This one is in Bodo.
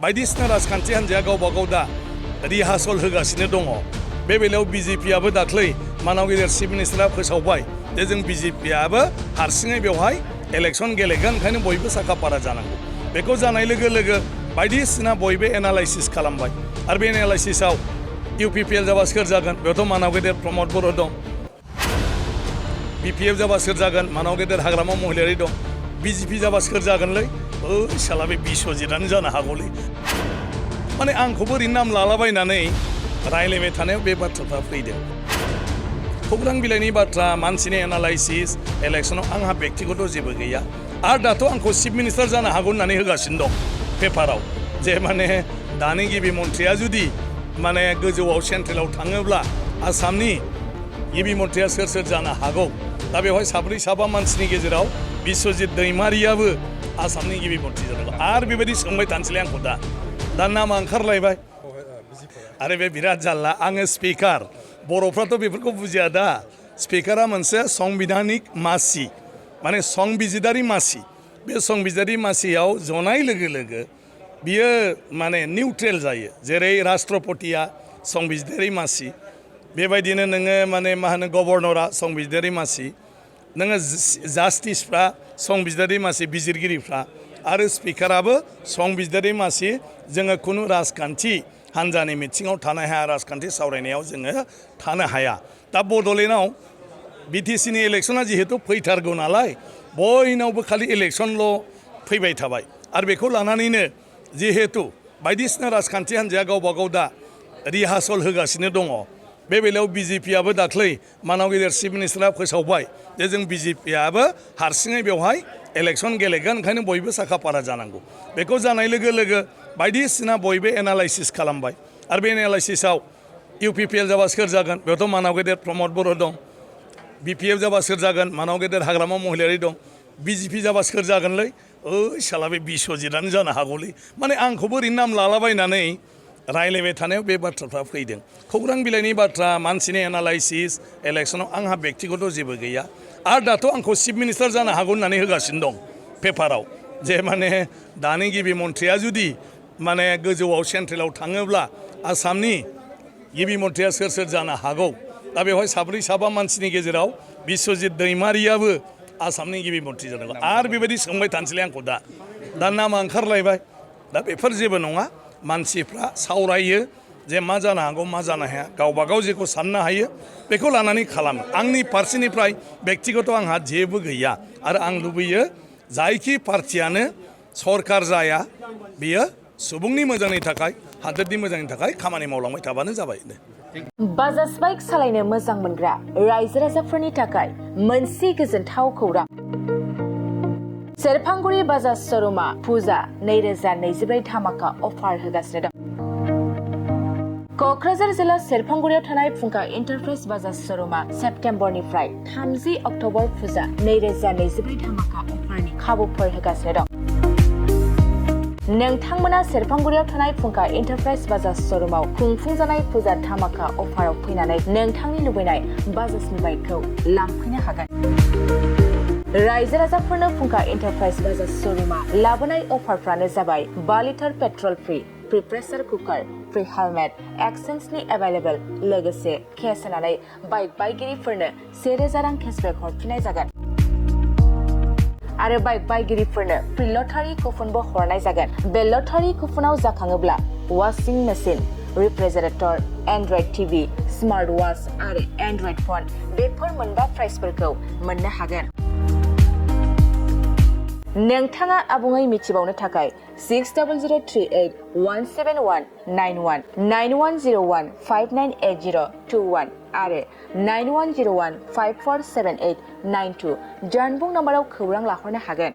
बायदिसिना राजखान्थि हान्जाया गावबा गाव दा रिहार्सल होगासिनो दङ। बे बेलायाव बिजेपिआबो दाख्लै मानाव गेदेर चिफ मिनिस्टारा फोसावबाय जे जों बिजेपिआबो हारसिङै बेवहाय इलेक्सन गेलेगोन, ओंखायनो बयबो साखाफारा जानांगौ। बेखौ जानाय लोगो लोगो बायदिसिना बयबो एनालाइसिस खालामबाय आरो बे एनालाइसिसआव इउपिपिएल जाबा सोर जागोन, बेयावथ' मानाव गेदेर प्रमद बर' दं। बिपिएफ जाबा सोर जागोन, मानाव गेदेर हाग्रामा महिलारि दं। बिजेपि जाबा सोर जागोनलै, साला बे बिस्वजितआनो जानो हागौलै। माने आंखौबो ओरैनो नाम लालाबायनानै रायलायबाय थानायाव बे बाथ्राफ्रा फैदों। खौरां बिलाइनि बाथ्रा, मानसिनि एनालाइसिस, इलेक्सनाव आंहा बेक्तिगत जेबो गैया। आरो दाथ' आंखौ चिफ मिनिस्टार जानो हागौ होननानै होगासिनो दं पेपाराव, जे माने दानि गिबि मन्थ्रिया जुदि माने गोजौआव सेन्ट्रेलाव थाङोब्ला आसामनि गिबि मन्थ्रिया सोर सोर जानो हागौ। दा बेवहाय साब्रै साबा मानसिनि गेजेराव बिस्वजित दैमारियाबो आसामनि गिबि मन्थ्रि जानांगौ। आरो बेबायदि सोंबाय थानोसैलाय आंखौ दा नामा ओंखारलायबाय। आरो बे बिराद जारला, आङो स्पिकार, बर'फ्राथ' बेफोरखौ बुजिया दा। स्पिकारा मोनसे संबिधानिक मासि, माने संबिजिदारि मासि। बे संबिजिदारि मासियाव जनाय लोगो लोगो बियो माने निउट्रेल जायो। जेरै राष्ट्रपतिया संबिजिदारि मासि, बेबायदिनो नोङो माने मा होनो गभर्नरा संबिजिदारि मासि, नोङो जास्टिसफ्रा संबिजिदारि मासि, बिजिरगिरिफ्रा, आरो स्पिकाराबो संबिजिदारि मासि। जोङो खुनु राजखान्थि हान्जानि मिथिङाव थानो हाया, राजखान्थि सावरायनायाव जोङो थानो हाया। दा बड'लेण्डआव बिटिसिनि इलेक्सना जिहेतु फैथारगौ नालाय, बयनावबो खालि इलेक्सनल' फैबाय थाबाय। आरो बेखौ लानानैनो जिहेतु बायदिसिना राजखान्थि हान्जाया गावबा गाव दा रिहार्सल होगासिनो दङ। बे बेलायाव बिजेपिआबो दाख्लै मानाव गेदेर चिफ मिनिस्टारा फोसावबाय जे जों बिजेपिआबो हारसिङै बेवहाय इलेक्सन गेलेगोन, ओंखायनो बयबो साखाफारा जानांगौ। बेखौ जानाय लोगो लोगो बायदिसिना बयबो एनालाइसिस खालामबाय आरो बे एनालाइसिसआव इउपिपिएल जाबा सोर जागोन, बेयावथ' मानाव गेदेर प्रमद बर' दं। बिपिएफ जाबा सोर जागोन, मानाव गेदेर हाग्रामा महिलारि दं। बिजेपि जाबा सोर जागोनलै, साला बे बिस्वजितआनो जानो हागौलै। माने आंखौबो ओरैनो नाम लालाबायनानै रायलायबाय थानायाव बे बाथ्राफ्रा फैदों। खौरां बिलाइनि बाथ्रा, मानसिनि एनालाइसिस, इलेक्सनाव आंहा बेक्तिगत जेबो गैया। आरो दाथ' आंखौ चिफ मिनिस्टार जानो हागौ होननानै होगासिनो दं पेपाराव, जे माने दानि गिबि मन्थ्रिया जुदि माने गोजौआव सेन्ट्रेलाव थाङोब्ला आसामनि गिबि मन्थ्रिया सोर सोर जानो हागौ। दा बेवहाय साब्रै साबा मानसिनि गेजेराव बिस्वजित दैमारियाबो आसामनि गिबि मन्थ्रि जानांगौ। आरो बेबायदि सोंबाय थानोसैलाय आंखौ दा नामा ओंखारलायबाय। दा बेफोर जेबो नङा, मानसिफ्रा सावरायो जे मा जानो हागौ मा जानो हाया, गावबा गाव जेखौ साननो हायो बेखौ लानानै खालामो। आंनि फारसेनिफ्राय बेक्तिगत आंहा जेबो गैया। आरो आं लुबैयो जायखि पार्टियानो सरकार जाया, बियो सुबुंनि मोजांनि थाखाय, हादोरनि मोजांनि थाखाय खामानि मावलांबाय थाबानो जाबाय। बाजाज बाइक सालायनो मोजां मोनग्रा रायजो राजाफोरनि थाखाय मोनसे गोजोनथाव खौरां। सेरफांगुरि बाजाज श'रुमा फुजा 2024 धामाका अफार होगासिनो दं। क'क्राझार जिल्ला सेरफांगुरियाव थानाय फुंखा एन्टारप्राइज बाजाज श'रुमा सेप्तेम्बरनिफ्राय 30 अक्ट'बर फुजा 2024 धामाका अफारनि खाबुफोर होगासिनो दं। नोंथांमोना सेरफांगुरियाव थानाय फुंखा एन्टारप्राइज बाजाज श'रुमाव खुंफुंजानाय फुजा धामाका अफाराव फैनानै नोंथांनि लुबैनाय बाजाजनि बाइकखौ लांफैनो हागोन। रायजो राजाफोरनो फुंखा एन्टारप्राइज बाजाज श'रुमा लाबोनाय अफारफ्रानो जाबाय 5 litre petrol free pressure cooker, free helmet, एक्सचेन्जनि एभेलेबल, लोगोसे केस होनानै बाइक बायगिरिफोरनो 1000 रां केसबेक हरफिननाय जागोन। आरो बाइक बायगिरिफोरनो फ्रि लटारि कुपनबो हरनाय जागोन। बे लटारि कुपनाव जाखाङोब्ला washing machine, refrigerator, android TV, smart watch आरो एन्ड्रइड फन बेफोर मोनबा प्राइजफोरखौ मोननो हागोन। नोंथाङा आबुङै मिथिबावनो थाखाय 6003817191 9101598021 आरो 9101547892 जानबुं नाम्बाराव खौरां लाहरनो हागोन।